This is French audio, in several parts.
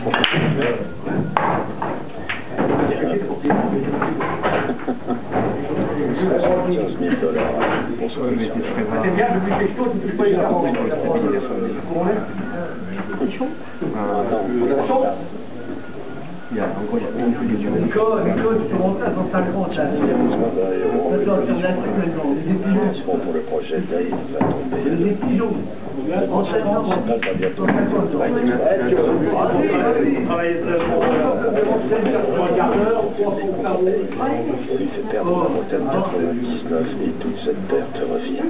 parti pour il y a encore il y a plein de trucs de tu remontes à 150 là. Pour le projet Dave va tomber. Les pigeons. Enchaînement. C'est pas bientôt. On lui fait perdre la montagne 99 et toute cette perte revient.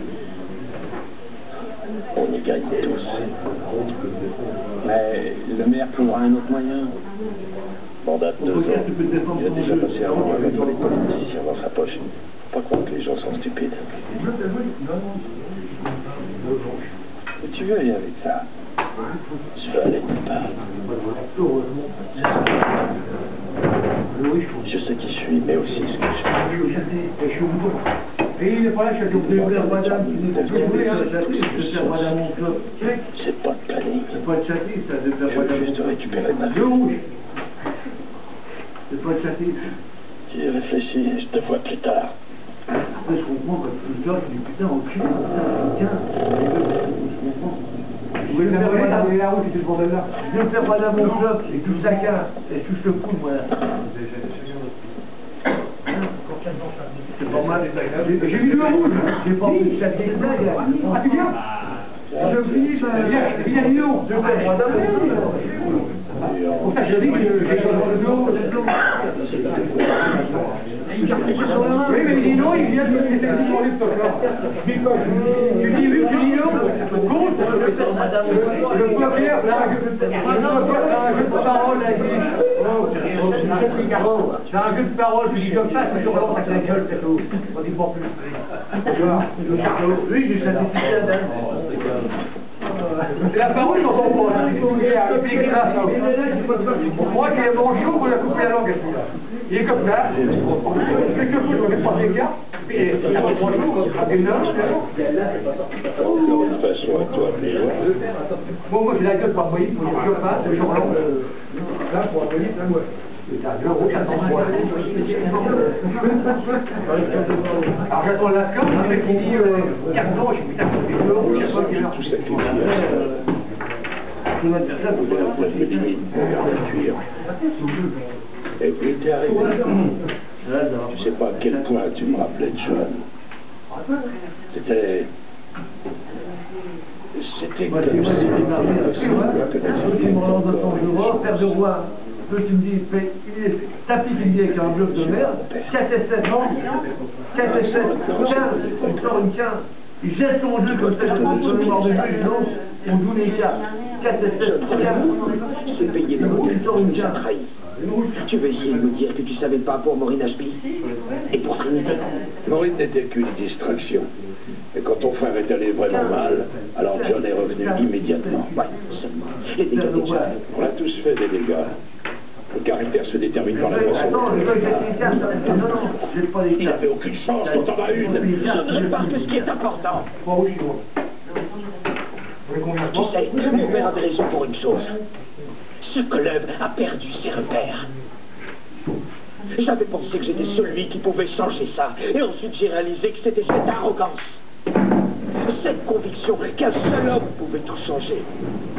On y gagne tous. Mais le maire trouvera un autre moyen. Mandat de 2 ans. Il a déjà passé un an avec les politiciens dans sa poche. Faut pas croire que les gens sont stupides. Où tu veux aller avec ça? Je veux aller nulle part. Je sais qui je suis, mais aussi ce que je suis. Et il n'est pas là, je suis obligé de dire madame, C'est pas de planning. c'est pas de châssis, ça, de faire Je veux juste récupérer ma vie. le rouge. C'est pas de châssis. J'y ai réfléchi, je te vois plus tard. Après, je comprends, parce que le gars, je dis putain, enculé, putain, tiens, je comprends. Vous voulez me faire madame, je vais me faire madame mon club, et tout chacun, et touche le coude, moi. C'est pas mal. J'ai vu le rouge. J'ai pas vu chaque blague. Ah, tu viens? Je vis, viens, Lyon. Je vais moi je dis que j'ai le dos. Oui, mais dis non, il vient de me laisser sur les stocks. Tu dis oui, tu dis non. Compte. Le papier, là, un jeu de parole, là, c'est un jeu de parole, je dis comme ça, c'est sur l'ordre avec la gueule, c'est tout. On dit pas plus. Oui, j'ai certificat d'âge. C'est la parole, j'entends pas. Moi qui ai mangé, on a coupé la langue à celui-là. Il est comme ça. Quelquefois, je ne mets pas des cartes. Et après 3 jours, après 1 heure, Encore une façon à toi de les voir. bon, moi j'ai la gueule par moyen, il faut que je passe, le jour long. Là, pour un moyen, là, ouais. Alors j'attends la score, le mec il dit carton, je suis putain, c'est 2 euros, il y a pas qui Tout sacrifié. Tu vas dire ça, vous allez La cuire. Et puis t'es arrivé. Tu sais pas à quel point tu me rappelais de jeune. C'était comme si tu me relances dans ton jeu, père de roi. Tu me dis, tapis qui me dit avec un bloc de merde, 4 et 7 ans, 4 et 7, 15, il sort une 15, il jette son jeu comme ça, je te donne le noir de jeu, il lance, on joue les 4, 4 et 7, 15, C'est payé le mot, il sort une 15. trahi. Tu veux essayer de me dire que tu savais pas pour Maureen Ashby et pour Trinité? Maureen n'était qu'une distraction. Et quand ton frère est allé vraiment mal, alors John est revenu immédiatement. Ouais, seulement. Les dégâts des gens. On a tous fait des dégâts. Le caractère se détermine par la façon Attends, dont je on veux que le j'ai des cartes, non, j'ai pas des Il cartes. n'avait aucune chance quand t'en as une. Je ne parle que ce qui est important. Pas où je suis, moi. Tu sais, mon père avait raison pour une chose. Ce club a perdu ses repères. J'avais pensé que j'étais celui qui pouvait changer ça. Et ensuite j'ai réalisé que c'était cette arrogance, cette conviction qu'un seul homme pouvait tout changer,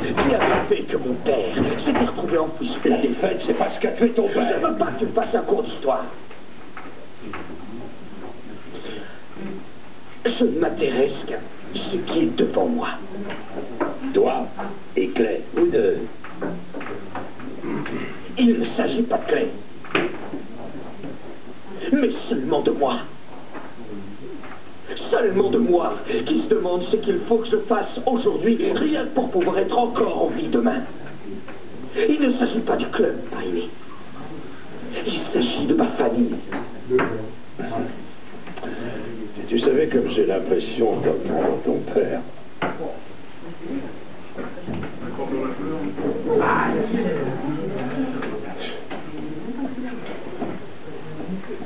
qui avait fait que mon père s'était retrouvé enfoui sous La la défaite, c'est pas ce qu'a fait ton Je père. ne veux pas que tu me fasses un cours d'histoire. Je ne m'intéresse qu'à ce qui est devant moi. Toi et Clay, vous deux. Il ne s'agit pas de Clay, mais seulement de moi. Seulement de moi, qui se demande ce qu'il faut que je fasse aujourd'hui, rien que pour pouvoir être encore en vie demain. Il ne s'agit pas du club, Riley. Il s'agit de ma famille. Si tu savais comme j'ai l'impression d'entendre ton père.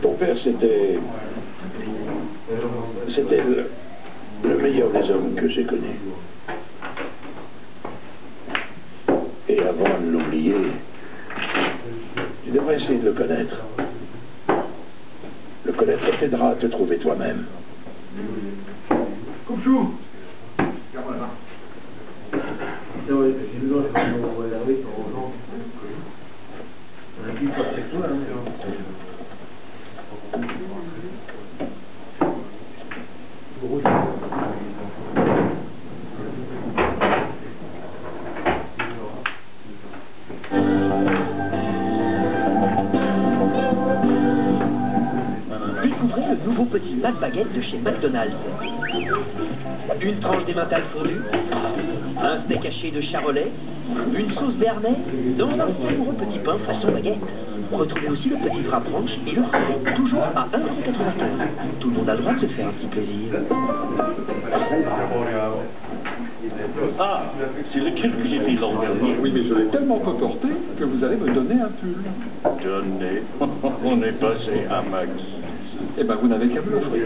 Ton père, c'était le meilleur des hommes que j'ai connu. Et avant de l'oublier, tu devrais essayer de le connaître. Le connaître t'aidera à te trouver toi-même. Coupe-chou. Découvrez le nouveau petit McBaguette de chez McDonald's. Une tranche d'emmental fondu, un steak haché de charolais, une sauce béarnaise dans un savoureux petit pain façon baguette. Retrouvez aussi le petit frappe-ranch et le poulet, toujours à 1,95 €. Tout le monde a le droit de se faire un petit plaisir. Ah, c'est lequel que j'ai fait l'an dernier? Oui, mais je l'ai tellement peu porté que vous allez me donner un pull. Donner. On est passé à ma guise. Eh ben, vous n'avez qu'à me l'offrir.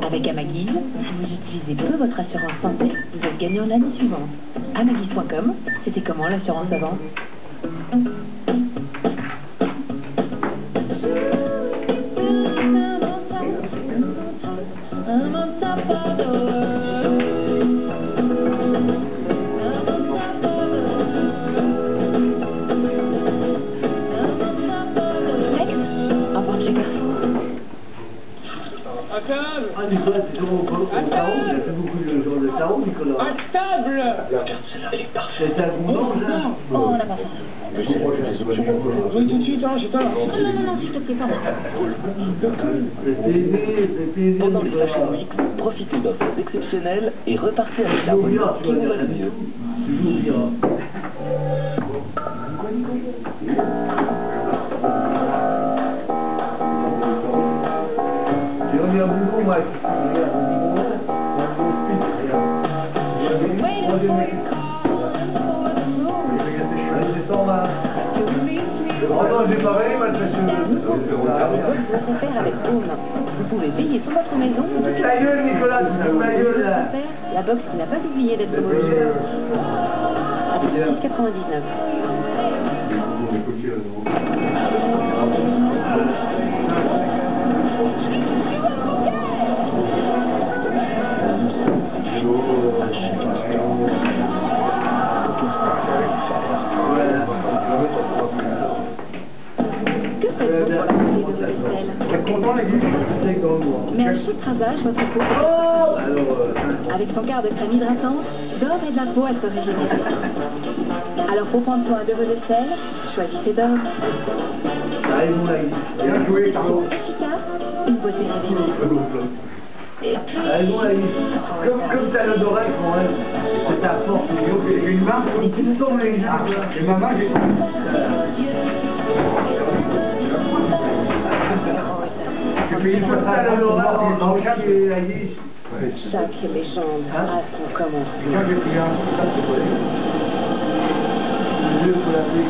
Avec Amaguise, si vous utilisez peu votre assurance santé, vous êtes gagnant l'année suivante. Amaguise.com, c'était comment l'assurance avant? Ah, Nicolas, c'est toujours au tarot, il a fait beaucoup de genres de tarot, Nicolas. À table! Regarde, celle-là, elle est parfaite. C'est un bon ange, là. Oh, on n'a pas fait. Mais c'est des options. Oui, tout de suite, hein, j'étais là. Non, s'il te plaît, pardon. C'est plaisir, Pendant les Nicolas. Fashion Week, profitez d'offres exceptionnelles et repartez avec la bonne qui vous va le mieux. Toujours bien. J'ai remis un boulot, moi, regarde, un bon speech, regarde. C'est 120. Oh non, j'ai pas réglé, moi, je Vous pouvez faire avec Home. Vous pouvez payer sur votre maison. Ta gueule, Nicolas, tu fous ma gueule, là. La box n'a pas oublié d'être homologuée. À 6,99 Que faites-vous pour la santé de vos aisselles? Mais à chaque rasage, votre peau avec son quart de crème hydratante, Dove aide la peau à se régénérer. Alors pour prendre soin de vos aisselles, choisissez Dove. Efficace, une beauté révélée. Et puis... Comme t'as l'odorat, quand même, c'est ta force. J'ai une marque, tu me tombes les gens. Et ma main, j'ai tu fais une fois ça, l'odorat, dans le cas qui est Aïe. Chaque légende a son commencement. J'ai pris un, ça c'est quoi? Le jeu pour la pluie,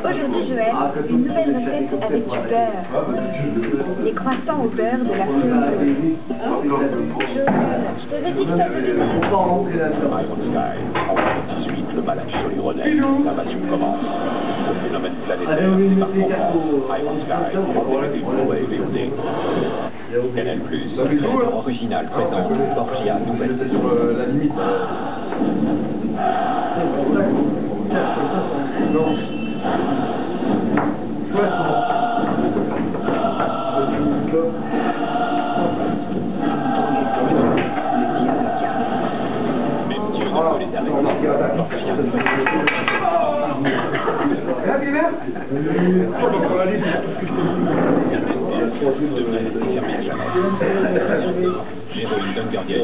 Aujourd'hui, Joël, une nouvelle recette avec du beurre. Les croissants au beurre de la Joël, je t'avais dit que ça venait. Iron Sky, en 18, le malade sur les Ronais. L'invasion commence. Le phénomène planétaire par contre. Iron Sky, les Blu-ray VOD. Canal+, l'œuvre originale présente Borgia, nouvelle saison. La limite. Même Dieu ne peut les arrêter. Jérôme Dunkerdier,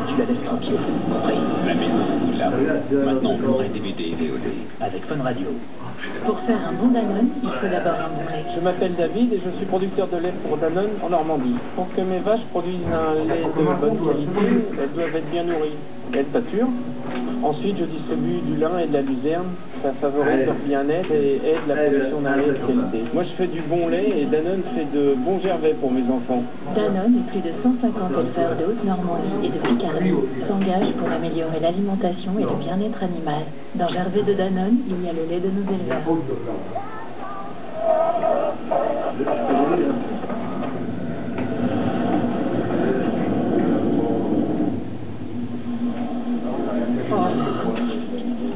tu la laisses tranquille. La maison, là. Maintenant, Blu-ray, DVD et VOD. avec Fun Radio. Pour faire un bon Danone, il faut d'abord un bon lait. Je m'appelle David et je suis producteur de lait pour Danone en Normandie. Pour que mes vaches produisent un lait de bonne qualité, elles doivent être bien nourries et être pâtures. Ensuite, je distribue du lin et de la luzerne. Ça favorise leur bien-être et aide la production d'un lait de qualité. Moi, je fais du bon lait et Danone fait de bons gervais pour mes enfants. Danone et plus de 150 éleveurs de Haute-Normandie et de Picardie s'engagent pour améliorer l'alimentation et le bien-être animal. Dans Gervais de Danone, il y a le lait de nos éleveurs.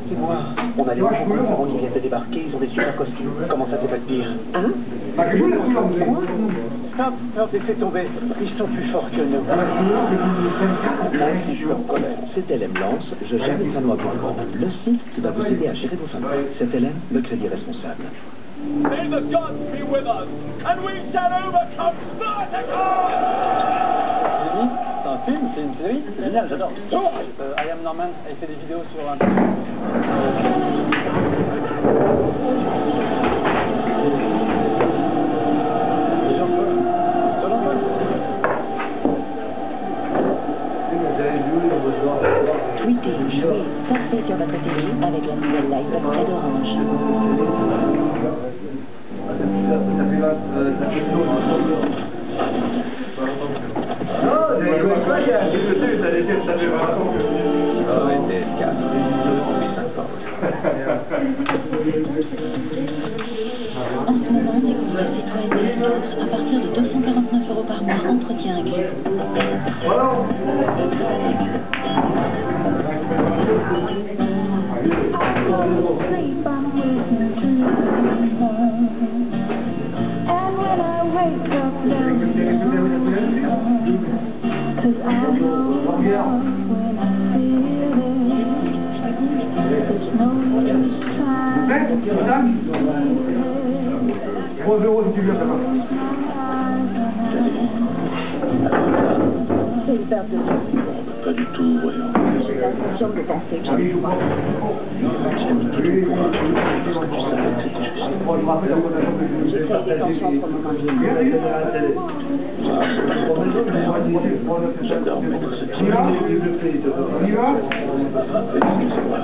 Dis-moi, on a les nouveaux concurrents qui viennent de débarquer, ils ont des super costumes. Comment ça, c'est pas le pire? Hein? Quoi? Stop, laissez tomber. Ils sont plus forts que nous. Moi aussi, je me reconnais. CTLM lance Je gère les Sanois.com, le site qui va vous aider à gérer vos fins. CTLM, le crédit responsable. May the gods be with us, and we shall overcome Spartacus! C'est un film, c'est une série. C'est génial, j'adore. I Am Norman, il fait des vidéos sur un... Tweetez, jouez, surfez sur votre télé avec la nouvelle Live près d'Orange. En ce moment, découvrez Citroën DS4 à partir de 249 € par mois, entretien inclus. Pas du tout, voyons. J'ai l'impression de penser que j'ai besoin. J'aime tout pour parce que tu savais que c'était juste. J'essaie des tensions pour le moment. C'est pas pour le faire. J'adore mettre ce type. Excusez-moi.